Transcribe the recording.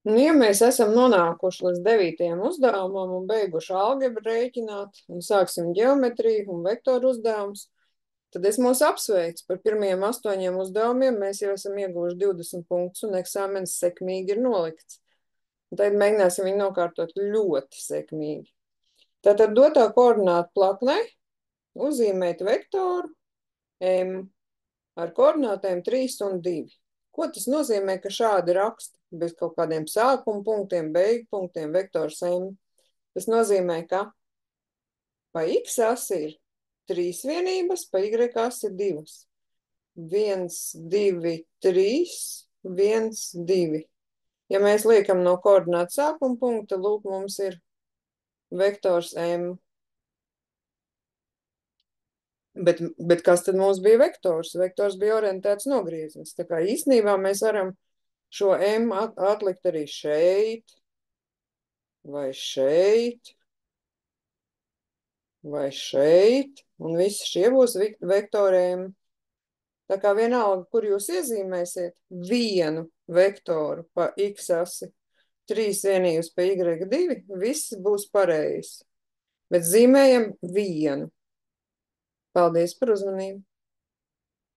Nu, ja mēs esam nonākuši līdz 9. uzdevumam un beiguši algebru rēķināt un sāksim ģeometriju un vektoru uzdevumus, tad es mūs apsveicu par pirmajiem 8 uzdevumiem. Mēs jau esam ieguvuši 20 punktus un eksāmenis sekmīgi ir nolikts. Un tad mēģināsim viņu nokārtot ļoti sekmīgi. Tātad dotā koordinātu plaknē uzzīmēt vektoru M ar koordinātēm 3 un 2. Ko tas nozīmē, ka šādi raksta bez kaut kādiem sākuma punktiem, beigu punktiem, vektors M? Tas nozīmē, ka pa X asi ir 3 vienības, pa Y asi ir 2. 1, 2, 3, 1, 2. Ja mēs liekam no koordinātu sākuma punkta, lūk, mums ir vektors M. Bet kas tad mums bija vektors? Vektors bija orientēts nogrieznis. Tā kā īstenībā mēs varam šo M atlikt arī šeit, vai šeit, vai šeit, un visi šie būs vektori M. Tā kā vienalga, kur jūs iezīmēsiet vienu vektoru pa X asi, 3 vienības pa Y2, viss būs pareizi. Bet zīmējam vienu. Paldies par uzmanību!